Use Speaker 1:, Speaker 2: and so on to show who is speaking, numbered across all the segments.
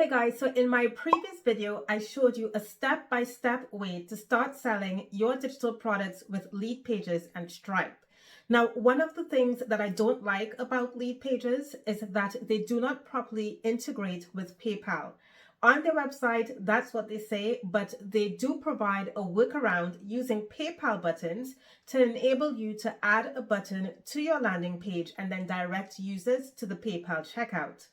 Speaker 1: Okay guys, so in my previous video, I showed you a step-by-step way to start selling your digital products with lead pages and Stripe. Now, one of the things that I don't like about lead pages is that they do not properly integrate with PayPal. On their website, that's what they say, but they do provide a workaround using PayPal buttons to enable you to add a button to your landing page and then direct users to the PayPal checkout.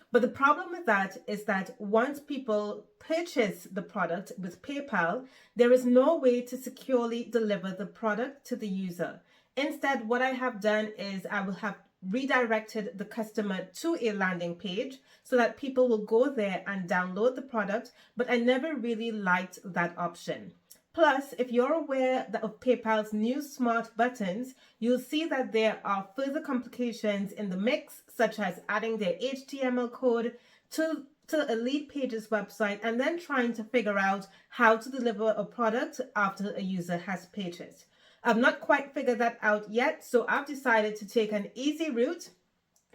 Speaker 1: But the problem with that is that once people purchase the product with PayPal, there is no way to securely deliver the product to the user. Instead, what I have done is I will have redirected the customer to a landing page so that people will go there and download the product, but I never really liked that option. Plus, if you're aware of PayPal's new smart buttons, you'll see that there are further complications in the mix, such as adding their HTML code to a lead page's website and then trying to figure out how to deliver a product after a user has purchased. I've not quite figured that out yet, so I've decided to take an easy route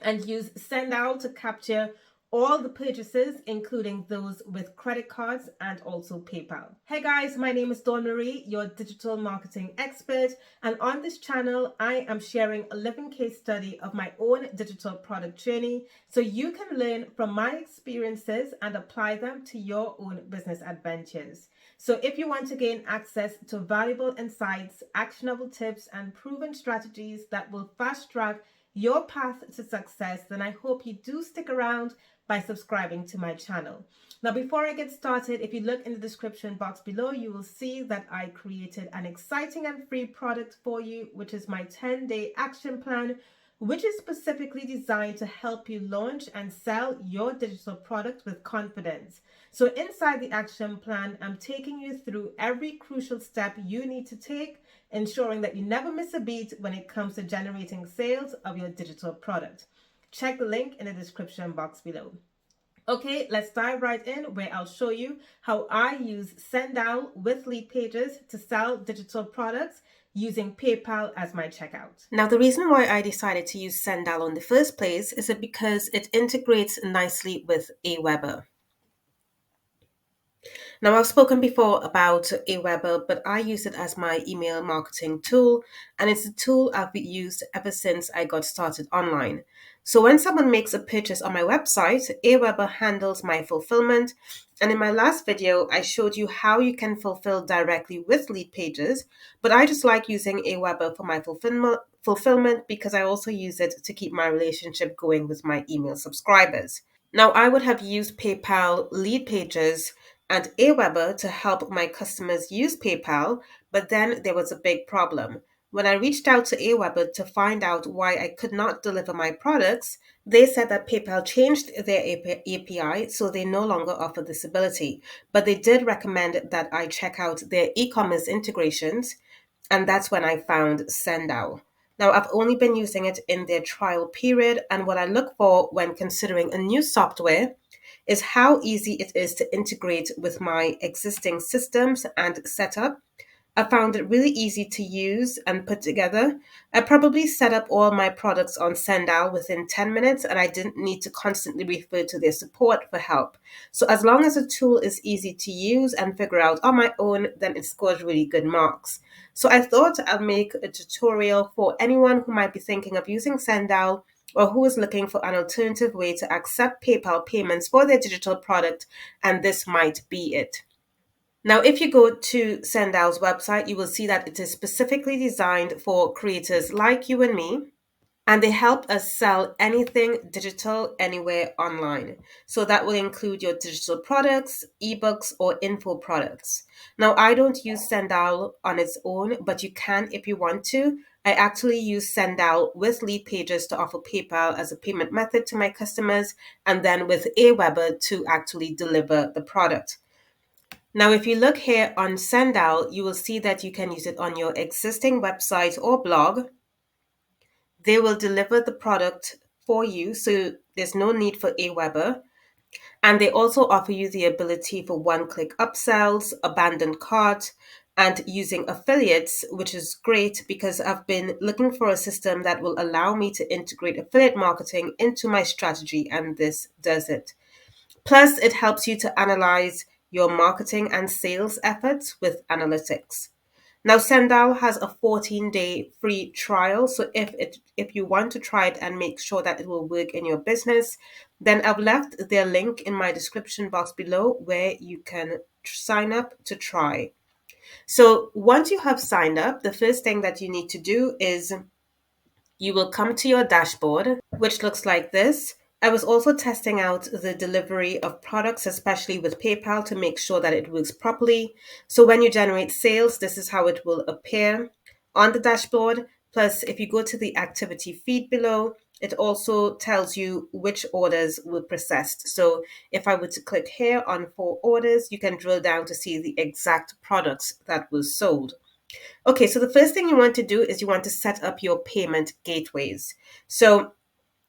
Speaker 1: and use SendOwl to capture all the purchases, including those with credit cards and also PayPal. Hey guys, my name is Dawn Marie, your digital marketing expert, and on this channel, I am sharing a living case study of my own digital product journey so you can learn from my experiences and apply them to your own business adventures. So if you want to gain access to valuable insights, actionable tips, and proven strategies that will fast track your path to success, then I hope you do stick around by subscribing to my channel. Now, before I get started, if you look in the description box below, you will see that I created an exciting and free product for you, which is my 10-day action plan, which is specifically designed to help you launch and sell your digital product with confidence. So inside the action plan, I'm taking you through every crucial step you need to take, ensuring that you never miss a beat when it comes to generating sales of your digital product. Check the link in the description box below. Okay, let's dive right in where I'll show you how I use SendOwl with lead pages to sell digital products using PayPal as my checkout. Now, the reason why I decided to use SendOwl in the first place is because it integrates nicely with Aweber. Now, I've spoken before about Aweber, but I use it as my email marketing tool, and it's a tool I've used ever since I got started online. So when someone makes a purchase on my website, Aweber handles my fulfillment. And in my last video, I showed you how you can fulfill directly with lead pages, but I just like using Aweber for my fulfillment because I also use it to keep my relationship going with my email subscribers. Now, I would have used PayPal lead pages and Aweber to help my customers use PayPal, but then there was a big problem. When I reached out to Aweber to find out why I could not deliver my products, they said that PayPal changed their API, so they no longer offer this ability. But they did recommend that I check out their e-commerce integrations, and that's when I found SendOwl. Now, I've only been using it in their trial period, and what I look for when considering a new software is how easy it is to integrate with my existing systems and setup. I found it really easy to use and put together. I probably set up all my products on SendOwl within 10 minutes, and I didn't need to constantly refer to their support for help. So as long as a tool is easy to use and figure out on my own, then it scores really good marks. So I thought I'll make a tutorial for anyone who might be thinking of using SendOwl or who is looking for an alternative way to accept PayPal payments for their digital product, and this might be it. Now, if you go to SendOwl's website, you will see that it is specifically designed for creators like you and me, and they help us sell anything digital anywhere online. So that will include your digital products, ebooks, or info products. Now, I don't use SendOwl on its own, but you can if you want to. I actually use SendOwl with lead pages to offer PayPal as a payment method to my customers, and then with Aweber to actually deliver the product. Now, if you look here on SendOwl, you will see that you can use it on your existing website or blog. They will deliver the product for you, so there's no need for Aweber. And they also offer you the ability for one-click upsells, abandoned cart, and using affiliates, which is great because I've been looking for a system that will allow me to integrate affiliate marketing into my strategy, and this does it. Plus, it helps you to analyze your marketing and sales efforts with analytics. Now, SendOwl has a 14-day free trial. So if you want to try it and make sure that it will work in your business, then I've left their link in my description box below where you can sign up to try. So once you have signed up, the first thing that you need to do is you will come to your dashboard, which looks like this. I was also testing out the delivery of products, especially with PayPal, to make sure that it works properly. So when you generate sales, this is how it will appear on the dashboard. Plus, if you go to the activity feed below, it also tells you which orders were processed. So if I were to click here on 4 orders, you can drill down to see the exact products that were sold. Okay, so the first thing you want to do is you want to set up your payment gateways. So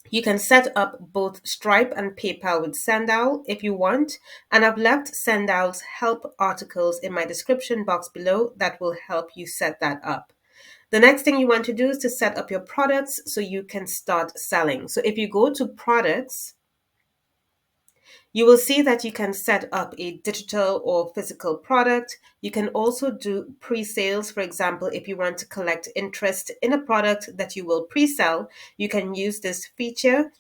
Speaker 1: you can set up both Stripe and PayPal with SendOwl if you want. And I've left SendOwl's help articles in my description box below that will help you set that up. The next thing you want to do is to set up your products so you can start selling. So if you go to products, you will see that you can set up a digital or physical product. You can also do pre-sales. For example, if you want to collect interest in a product that you will pre-sell, you can use this feature.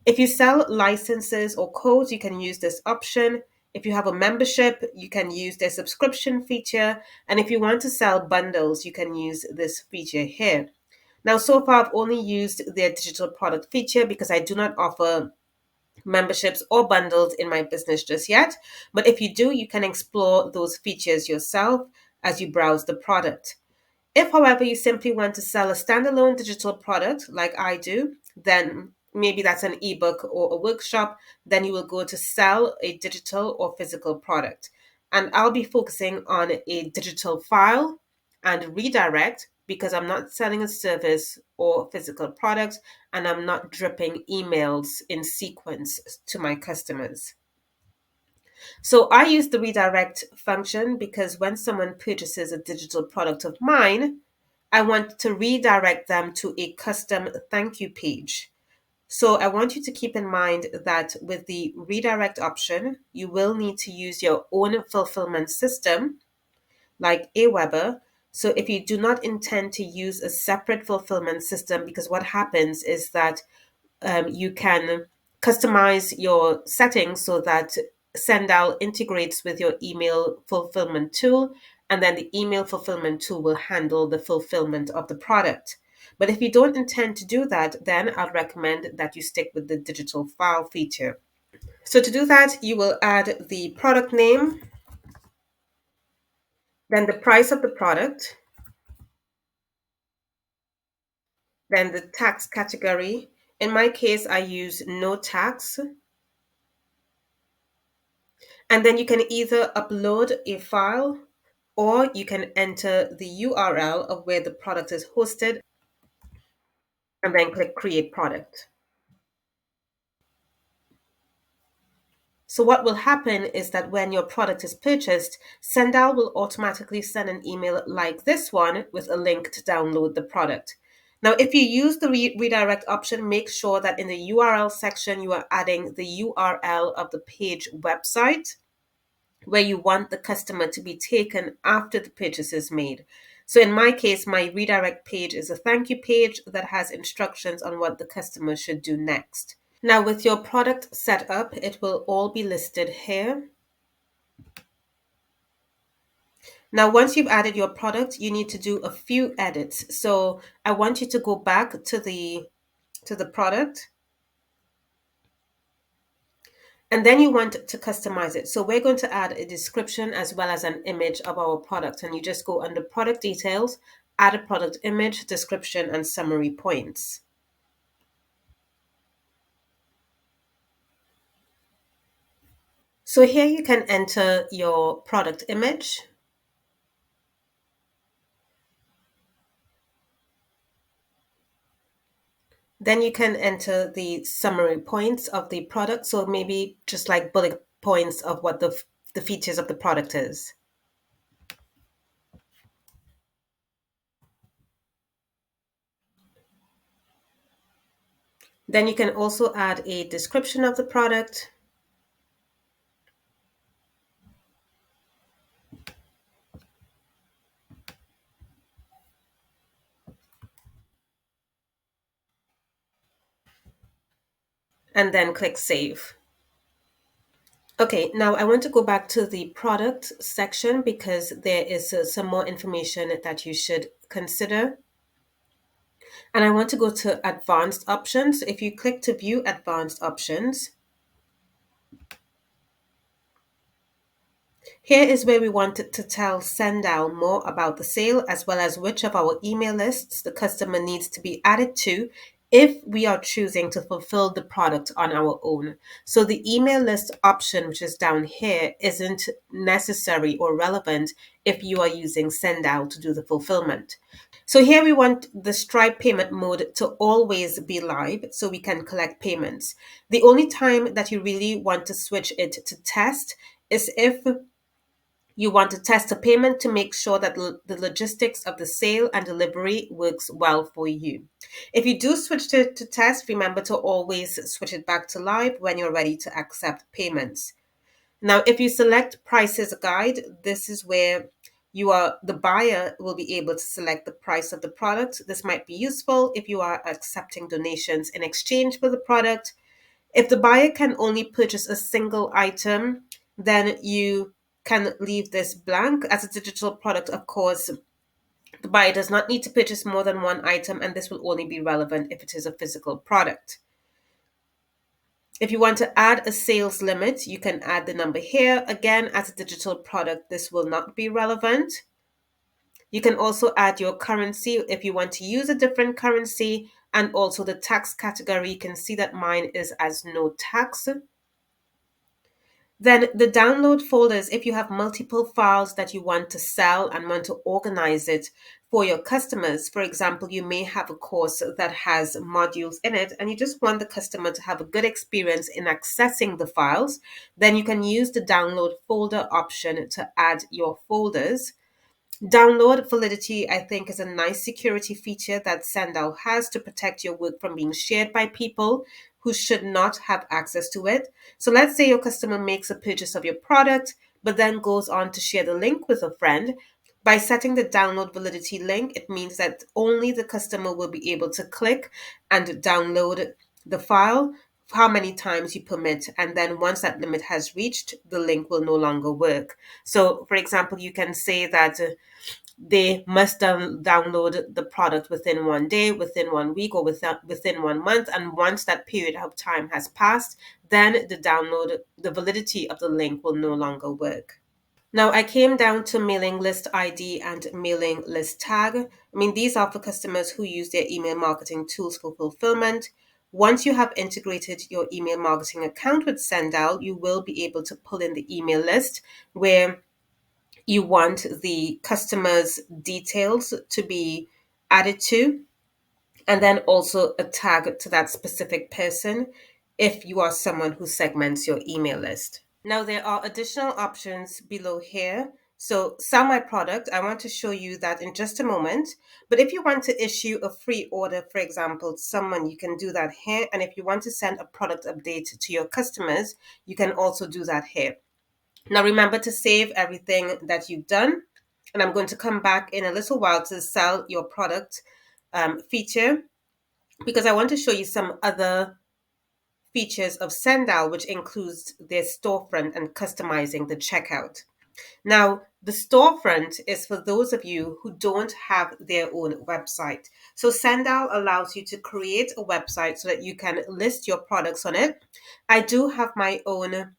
Speaker 1: If you sell licenses or codes, you can use this option. If you have a membership, you can use their subscription feature. And if you want to sell bundles, you can use this feature here. Now, so far, I've only used their digital product feature because I do not offer memberships or bundles in my business just yet. But if you do, you can explore those features yourself as you browse the product. If, however, you simply want to sell a standalone digital product like I do, then maybe that's an ebook or a workshop, then you will go to sell a digital or physical product. And I'll be focusing on a digital file and redirect because I'm not selling a service or physical product and I'm not dripping emails in sequence to my customers. So I use the redirect function because when someone purchases a digital product of mine, I want to redirect them to a custom thank you page. So I want you to keep in mind that with the redirect option, you will need to use your own fulfillment system like Aweber. So if you do not intend to use a separate fulfillment system, because what happens is that you can customize your settings so that SendOwl integrates with your email fulfillment tool, and then the email fulfillment tool will handle the fulfillment of the product. But if you don't intend to do that, then I'd recommend that you stick with the digital file feature. So to do that, you will add the product name, then the price of the product, then the tax category. In my case, I use no tax. And then you can either upload a file or you can enter the URL of where the product is hosted and then click create product. So what will happen is that when your product is purchased, SendOwl will automatically send an email like this one with a link to download the product. Now, if you use the redirect option, make sure that in the URL section, you are adding the URL of the page website where you want the customer to be taken after the purchase is made. So in my case, my redirect page is a thank you page that has instructions on what the customer should do next. Now with your product set up, it will all be listed here. Now, once you've added your product, you need to do a few edits. So I want you to go back to the product. And then you want to customize it. So we're going to add a description as well as an image of our product. And you just go under product details, add a product image, description, and summary points. So here you can enter your product image. Then you can enter the summary points of the product. So maybe just like bullet points of what the features of the product is. Then you can also add a description of the product. and then click Save. Okay, now I want to go back to the product section because there is some more information that you should consider. And I want to go to Advanced Options. If you click to view Advanced Options, here is where we wanted to tell SendOwl more about the sale as well as which of our email lists the customer needs to be added to if we are choosing to fulfill the product on our own. So the email list option, which is down here, isn't necessary or relevant if you are using SendOwl to do the fulfillment. So here we want the Stripe payment mode to always be live so we can collect payments. The only time that you really want to switch it to test is if you want to test a payment to make sure that the logistics of the sale and delivery works well for you. If you do switch to test, remember to always switch it back to live when you're ready to accept payments. Now, if you select price as a guide, this is where the buyer will be able to select the price of the product. This might be useful if you are accepting donations in exchange for the product. If the buyer can only purchase a single item, then you can leave this blank. As a digital product, of course, the buyer does not need to purchase more than one item, and this will only be relevant if it is a physical product. If you want to add a sales limit, you can add the number here. Again, as a digital product, this will not be relevant. You can also add your currency if you want to use a different currency, and also the tax category. You can see that mine is as no tax. Then the download folders, if you have multiple files that you want to sell and want to organize it for your customers. For example, you may have a course that has modules in it and you just want the customer to have a good experience in accessing the files. Then you can use the download folder option to add your folders. Download validity, I think, is a nice security feature that SendOwl has to protect your work from being shared by people who should not have access to it. So let's say your customer makes a purchase of your product, but then goes on to share the link with a friend. By setting the download validity link, it means that only the customer will be able to click and download the file how many times you permit. And then once that limit has reached, the link will no longer work. So, for example, you can say that they must download the product within 1 day, within 1 week, or within 1 month. And once that period of time has passed, then the validity of the link will no longer work. Now I came down to mailing list ID and mailing list tag. I mean, these are for customers who use their email marketing tools for fulfillment. Once you have integrated your email marketing account with SendOwl, you will be able to pull in the email list where you want the customer's details to be added to, and then also a tag to that specific person if you are someone who segments your email list. Now there are additional options below here. So sell my product, I want to show you that in just a moment. But if you want to issue a free order, for example, to someone, you can do that here. And if you want to send a product update to your customers, you can also do that here. Now remember to save everything that you've done. And I'm going to come back in a little while to sell your product feature, because I want to show you some other features of SendOwl, which includes their storefront and customizing the checkout. Now, the storefront is for those of you who don't have their own website. So SendOwl allows you to create a website so that you can list your products on it. I do have my own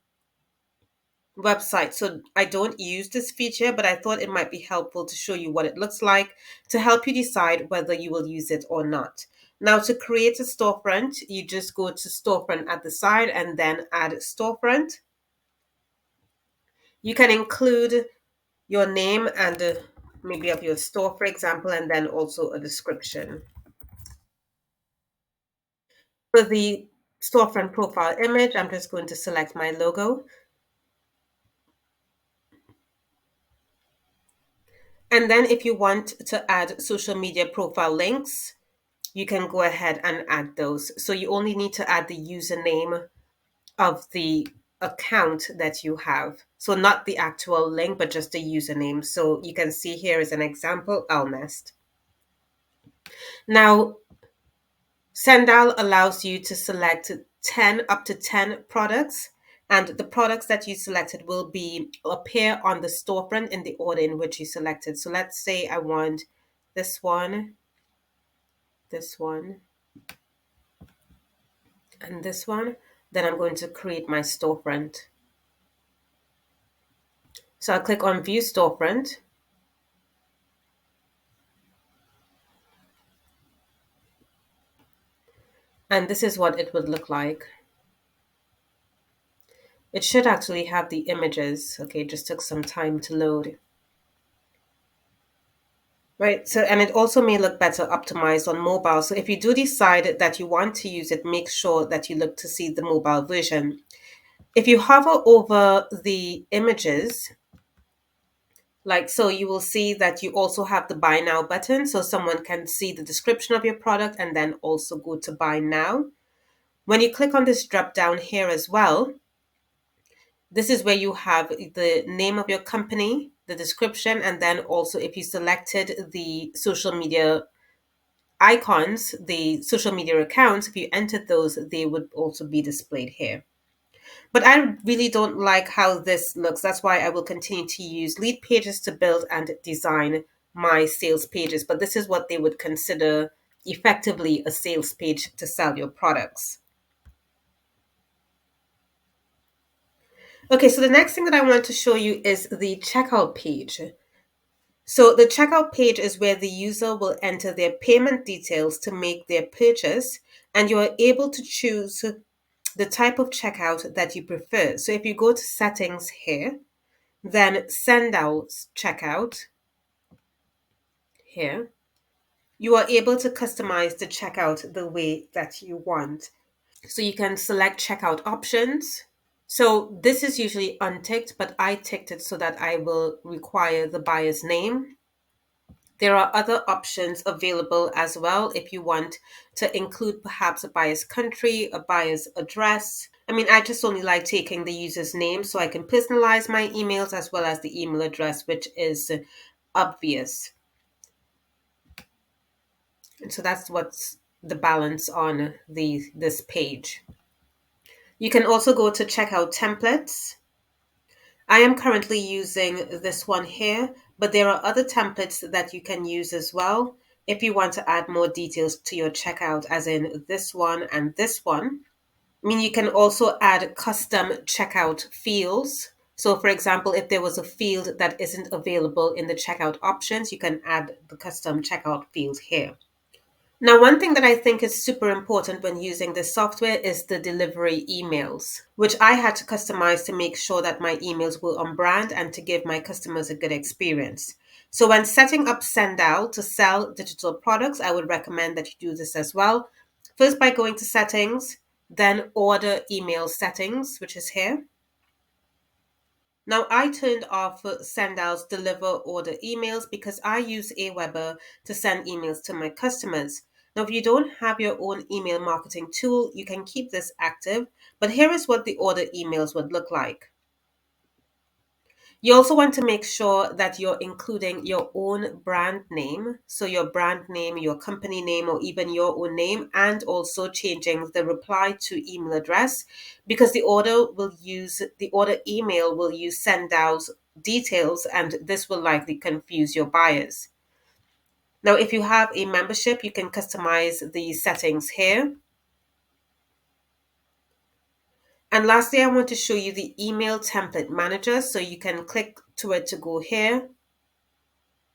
Speaker 1: website, so I don't use this feature, but I thought it might be helpful to show you what it looks like to help you decide whether you will use it or not. Now, to create a storefront, you just go to storefront at the side and then add storefront. You can include your name and maybe of your store, for example, and then also a description. For the storefront profile image, I'm just going to select my logo. And then if you want to add social media profile links, you can go ahead and add those. So you only need to add the username of the account that you have. So not the actual link, but just the username. So you can see here is an example, Owlnest. Now, SendOwl allows you to select 10 up to 10 products, and the products that you selected will appear on the storefront in the order in which you selected. So let's say I want this one, and this one. Then I'm going to create my storefront. So I'll click on View Storefront. And this is what it would look like. It should actually have the images. Okay, it just took some time to load. Right, so and it also may look better optimized on mobile. So if you do decide that you want to use it, make sure that you look to see the mobile version. If you hover over the images, like so, you will see that you also have the Buy Now button, so someone can see the description of your product and then also go to Buy Now. When you click on this drop down here as well, this is where you have the name of your company, the description, and then also if you selected the social media icons, the social media accounts, if you entered those, they would also be displayed here. But I really don't like how this looks. That's why I will continue to use lead pages to build and design my sales pages. But this is what they would consider effectively a sales page to sell your products. Okay, so the next thing that I want to show you is the checkout page. So the checkout page is where the user will enter their payment details to make their purchase, and you are able to choose the type of checkout that you prefer. So if you go to settings here, then SendOwl checkout here, you are able to customize the checkout the way that you want. So you can select checkout options. So this is usually unticked, but I ticked it so that I will require the buyer's name. There are other options available as well if you want to include perhaps a buyer's country, a buyer's address. I mean, I just only like taking the user's name so I can personalize my emails as well as the email address, which is obvious. And so that's what's the balance on this page. You can also go to checkout templates. I am currently using this one here, but there are other templates that you can use as well if you want to add more details to your checkout, as in this one and this one. I mean, you can also add custom checkout fields. So for example, if there was a field that isn't available in the checkout options, you can add the custom checkout field here. Now, one thing that I think is super important when using this software is the delivery emails, which I had to customize to make sure that my emails were on brand and to give my customers a good experience. So when setting up SendOwl to sell digital products, I would recommend that you do this as well. First, by going to settings, then order email settings, which is here. Now, I turned off SendOwl's deliver order emails because I use Aweber to send emails to my customers. Now, if you don't have your own email marketing tool, you can keep this active, but here is what the order emails would look like. You also want to make sure that you're including your own brand name, so your brand name, your company name, or even your own name, and also changing the reply to email address, because the order email will use SendOwl's details, and this will likely confuse your buyers. Now, if you have a membership, you can customize the settings here. And lastly, I want to show you the email template manager. So you can click to it to go here,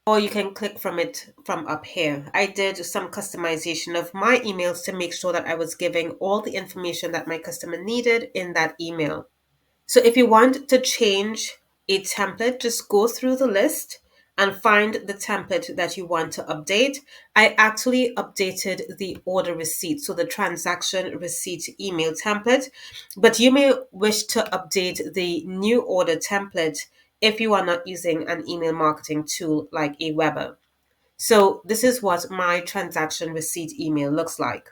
Speaker 1: or you can click from it from up here. I did some customization of my emails to make sure that I was giving all the information that my customer needed in that email. So if you want to change a template, just go through the list and find the template that you want to update. I actually updated the order receipt, so the transaction receipt email template, but you may wish to update the new order template if you are not using an email marketing tool like Aweber. So this is what my transaction receipt email looks like.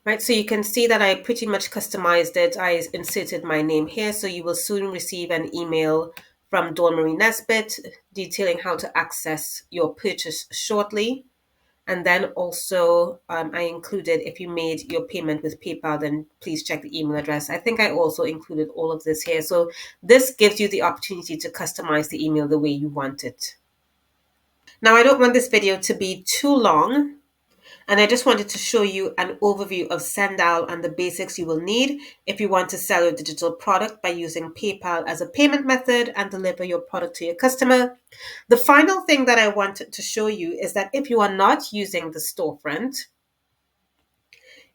Speaker 1: Right, so you can see that I pretty much customized it. I inserted my name here, so you will soon receive an email from Dawn Marie Nesbitt, detailing how to access your purchase shortly. And then also I included, if you made your payment with PayPal, then please check the email address. I think I also included all of this here. So this gives you the opportunity to customize the email the way you want it. Now, I don't want this video to be too long, and I just wanted to show you an overview of SendOwl and the basics you will need if you want to sell your digital product by using PayPal as a payment method and deliver your product to your customer. The final thing that I wanted to show you is that if you are not using the storefront,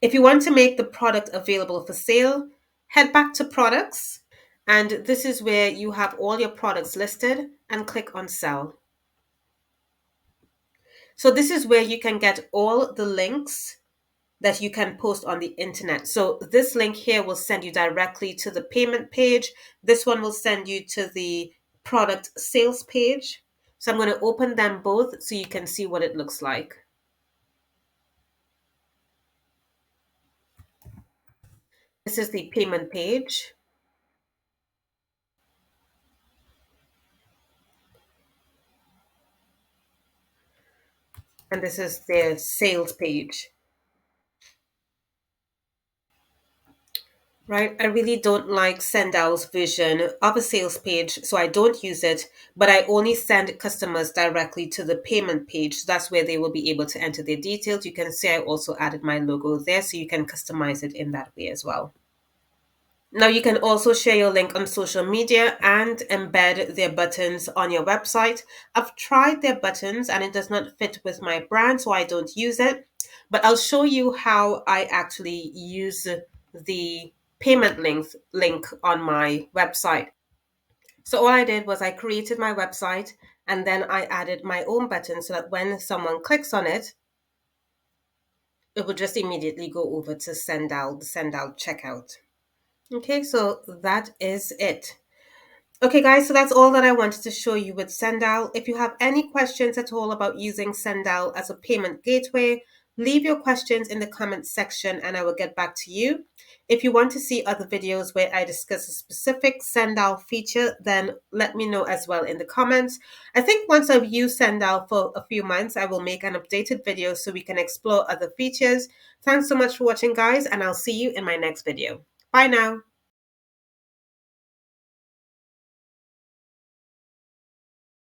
Speaker 1: if you want to make the product available for sale, head back to products, and this is where you have all your products listed, and click on sell. So this is where you can get all the links that you can post on the internet. So this link here will send you directly to the payment page. This one will send you to the product sales page. So I'm going to open them both so you can see what it looks like. This is the payment page. And this is their sales page. Right, I really don't like SendOwl's version of a sales page, so I don't use it, but I only send customers directly to the payment page. So that's where they will be able to enter their details. You can see I also added my logo there, so you can customize it in that way as well. Now you can also share your link on social media and embed their buttons on your website. I've tried their buttons and it does not fit with my brand, so I don't use it. But I'll show you how I actually use the payment link on my website. So all I did was I created my website and then I added my own button so that when someone clicks on it, it will just immediately go over to SendOwl, the SendOwl checkout. Okay, so that is it. Okay, guys, so that's all that I wanted to show you with SendOwl. If you have any questions at all about using SendOwl as a payment gateway, leave your questions in the comments section and I will get back to you. If you want to see other videos where I discuss a specific SendOwl feature, then let me know as well in the comments. I think once I've used SendOwl for a few months, I will make an updated video so we can explore other features. Thanks so much for watching, guys, and I'll see you in my next video. Bye now.